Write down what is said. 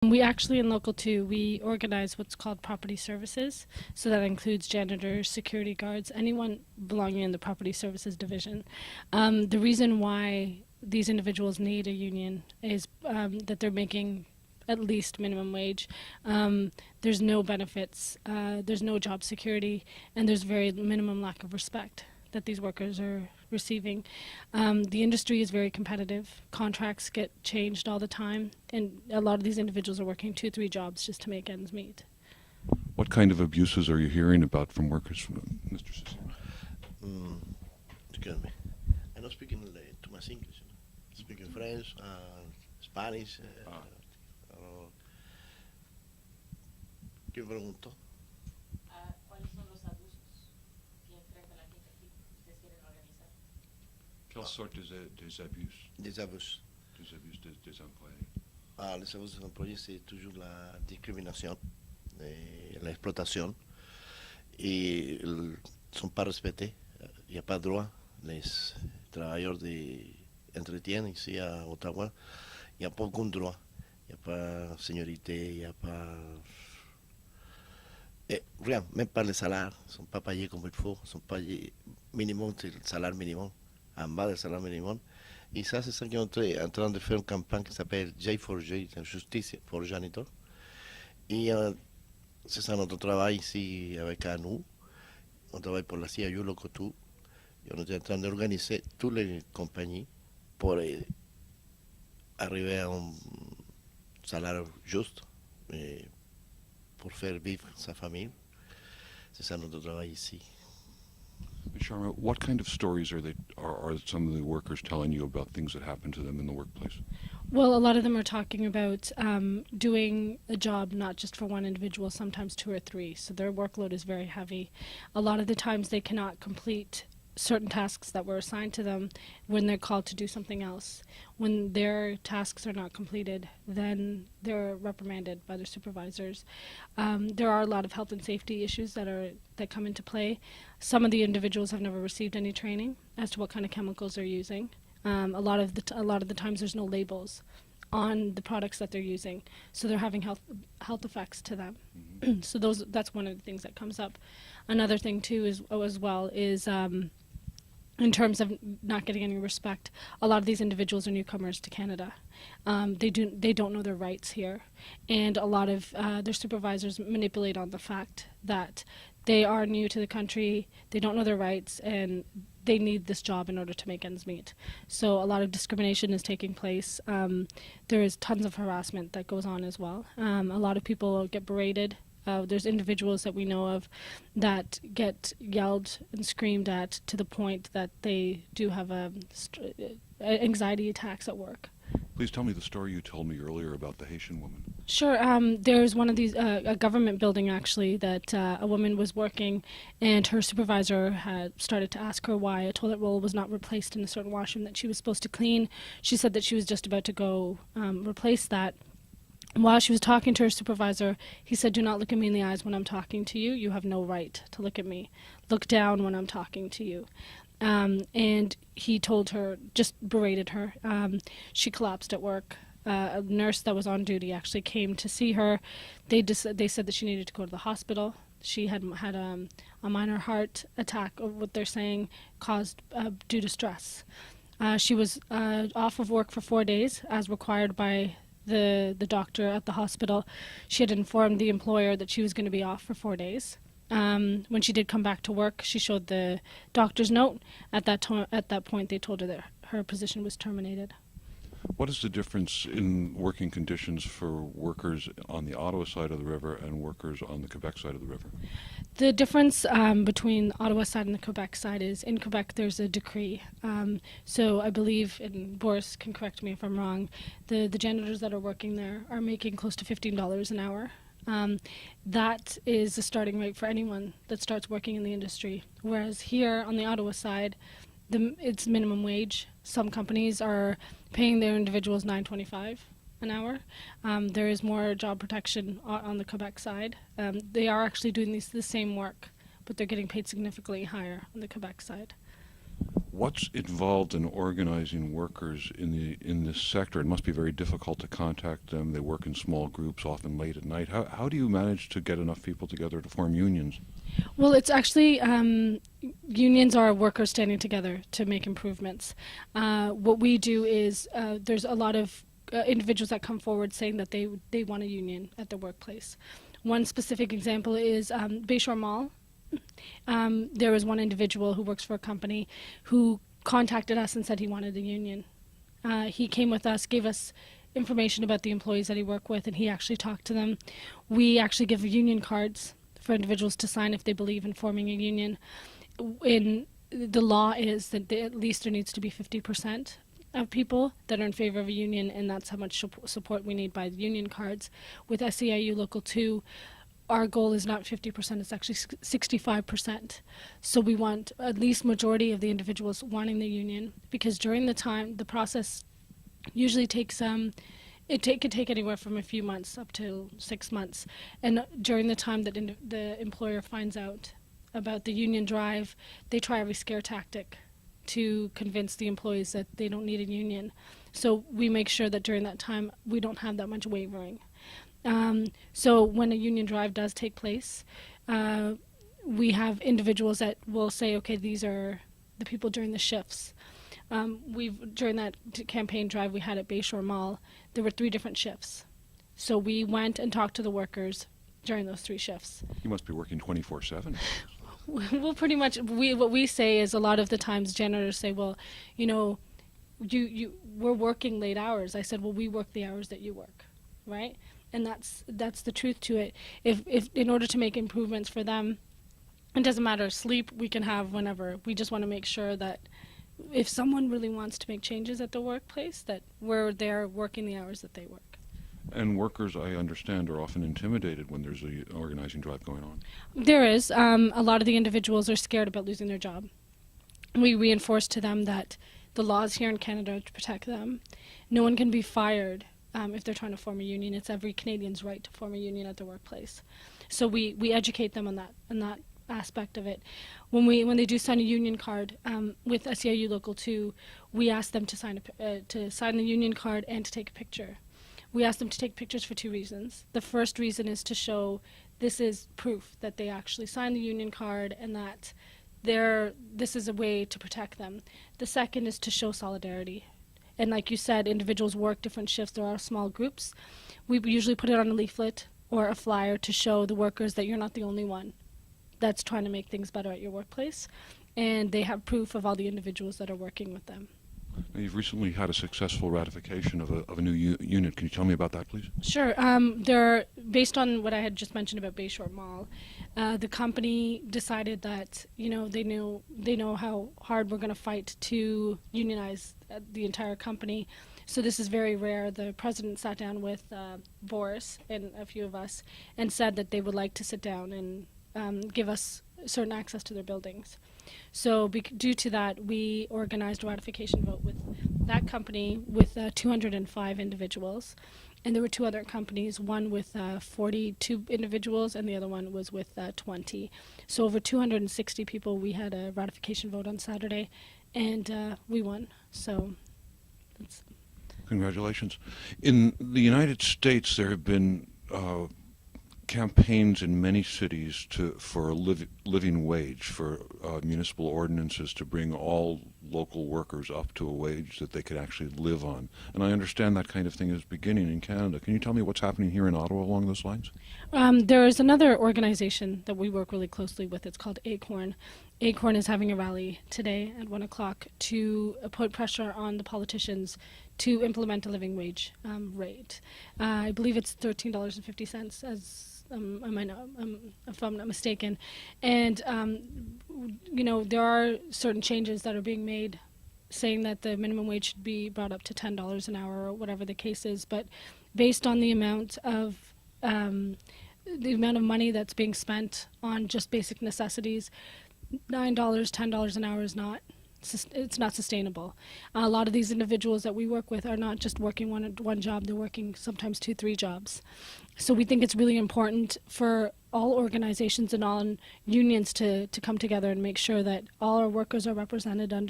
We actually, in Local 2, we organize what's called property services. So that includes janitors, security guards, anyone belonging in the property services division. The reason why these individuals need a union is that they're making at least minimum wage. There's no benefits, there's no job security, and there's very minimum lack of respect that these workers are receiving. The industry is very competitive. Contracts get changed all the time, and a lot of these individuals are working 2-3 jobs just to make ends meet. What kind of abuses are you hearing about from workers, Mr. Cicero? Excuse me. I don't speak too much English. I speak in French, Spanish. ¿Qué preguntó? ¿Cuáles son los abusos que enfrenta la gente aquí que ustedes quieren organizar? Quelle sorte des abus? Des abusos. Des abus des employés. Les abusos des employés, c'est toujours la discrimination, la exploitation. Et ils ne sont pas respectés. Il n'y a pas de droit. Les travailleurs d'entretien ici à Ottawa, il n'y a pas aucun droit. Il n'y a pas de seniorité, il n'y a pas... Et rien, même pas les salaires, ils ne sont pas payés comme il faut, ils sont payés minimum, c'est le salaire minimum, en bas du salaire minimum. Et ça, c'est ça qu'on est en train de faire une campagne qui s'appelle J4J, Justice for Janitors. Et c'est ça notre travail ici avec nous. On travaille pour la SEIU Local 2. Et on est en train d'organiser toutes les compagnies pour arriver à un salaire juste. Et pour faire vivre sa famille. C'est ça notre travail ici. Ms. Sharma, what kind of stories are some of the workers telling you about things that happen to them in the workplace? Well, a lot of them are talking about doing a job not just for one individual, sometimes 2 or 3. So their workload is very heavy. A lot of the times they cannot complete certain tasks that were assigned to them when they're called to do something else. When their tasks are not completed, then they're reprimanded by their supervisors. There are a lot of health and safety issues that come into play. Some of the individuals have never received any training as to what kind of chemicals they're using. A lot of the times there's no labels on the products that they're using, so they're having health effects to them. Mm-hmm. So that's one of the things that comes up. Another thing too is in terms of not getting any respect, a lot of these individuals are newcomers to Canada. They don't know their rights here, and a lot of their supervisors manipulate on the fact that they are new to the country, they don't know their rights, and they need this job in order to make ends meet. So a lot of discrimination is taking place. There is tons of harassment that goes on as well. A lot of people get berated. There's individuals that we know of that get yelled and screamed at to the point that they do have anxiety attacks at work. Please tell me the story you told me earlier about the Haitian woman. Sure. There's one of these, a government building actually, that a woman was working, and her supervisor had started to ask her why a toilet roll was not replaced in a certain washroom that she was supposed to clean. She said that she was just about to go replace that. While she was talking to her supervisor, he said, "Do not look at me in the eyes when I'm talking to you. You have no right to look at me. Look down when I'm talking to you." And he told her, just berated her. She collapsed at work. A nurse that was on duty actually came to see her. They said that she needed to go to the hospital. She had a minor heart attack, or what they're saying, caused due to stress. She was off of work for 4 days, as required by the doctor at the hospital. She had informed the employer that she was going to be off for 4 days. When she did come back to work, she showed the doctor's note. At that point, they told her that her position was terminated. What is the difference in working conditions for workers on the Ottawa side of the river and workers on the Quebec side of the river? The difference between the Ottawa side and the Quebec side is, in Quebec there's a decree. So I believe, and Boris can correct me if I'm wrong, the janitors that are working there are making close to $15 an hour. That is the starting rate for anyone that starts working in the industry. Whereas here on the Ottawa side, it's minimum wage. Some companies are paying their individuals $9.25 an hour. There is more job protection on the Quebec side. They are actually doing the same work, but they're getting paid significantly higher on the Quebec side. what's involved in organizing workers in this sector? It must be very difficult to contact them. They work in small groups, often late at night. How do you manage to get enough people together to form unions? Well, it's actually unions are workers standing together to make improvements. What we do is there's a lot of individuals that come forward saying that they want a union at their workplace. One specific example is Bayshore Mall. There was one individual who works for a company who contacted us and said he wanted a union. He came with us, gave us information about the employees that he worked with, and he actually talked to them. We actually give union cards for individuals to sign if they believe in forming a union. In the law is that at least there needs to be 50% of people that are in favor of a union, and that's how much support we need by the union cards. With SEIU Local 2, our goal is not 50%, it's actually 65%. So we want at least majority of the individuals wanting the union, because during the process usually takes it could take anywhere from a few months up to 6 months. And during the time that the employer finds out about the union drive, they try every scare tactic to convince the employees that they don't need a union. So we make sure that during that time we don't have that much wavering. So when a union drive does take place, we have individuals that will say, okay, these are the people during the shifts. During that campaign drive we had at Bayshore Mall, there were 3 different shifts. So we went and talked to the workers during those 3 shifts. You must be working 24/7. Well, pretty much, what we say is a lot of the times janitors say, well, you know, we're working late hours. I said, well, we work the hours that you work, right? And that's the truth to it. If in order to make improvements for them, it doesn't matter, sleep we can have whenever. We just want to make sure that if someone really wants to make changes at the workplace, that we're there working the hours that they work. And workers, I understand, are often intimidated when there's an organizing drive going on. There is. A lot of the individuals are scared about losing their job. We reinforce to them that the laws here in Canada to protect them. No one can be fired if they're trying to form a union. It's every Canadian's right to form a union at their workplace. So we educate them on that aspect of it. When they do sign a union card with SEIU Local 2, we ask them to sign the union card and to take a picture. We ask them to take pictures for 2 reasons. The first reason is to show this is proof that they actually signed the union card and that this is a way to protect them. The second is to show solidarity. And like you said, individuals work different shifts. There are small groups. We usually put it on a leaflet or a flyer to show the workers that you're not the only one that's trying to make things better at your workplace. And they have proof of all the individuals that are working with them. Now, you've recently had a successful ratification of a new unit. Can you tell me about that, please? Sure. Based on what I had just mentioned about Bayshore Mall, the company decided that they know how hard we're going to fight to unionize the entire company. So this is very rare. The president sat down with Boris and a few of us and said that they would like to sit down and give us certain access to their buildings. So due to that, we organized a ratification vote with that company with 205 individuals. And there were 2 other companies, one with 42 individuals and the other one was with 20. So over 260 people. We had a ratification vote on Saturday and we won. So that's... Congratulations. In the United States, there have been campaigns in many cities for a living wage, for municipal ordinances to bring all local workers up to a wage that they could actually live on. And I understand that kind of thing is beginning in Canada. Can you tell me what's happening here in Ottawa along those lines? There is another organization that we work really closely with. It's called ACORN. ACORN is having a rally today at 1 o'clock to put pressure on the politicians to implement a living wage rate. I believe it's $13.50 as if I'm not mistaken. And there are certain changes that are being made saying that the minimum wage should be brought up to $10 an hour or whatever the case is. But based on the amount of money that's being spent on just basic necessities, $9, $10 an hour is not sustainable. A lot of these individuals that we work with are not just working one job, they're working sometimes 2-3 jobs. So we think it's really important for all organizations and all unions to come together and make sure that all our workers are represented under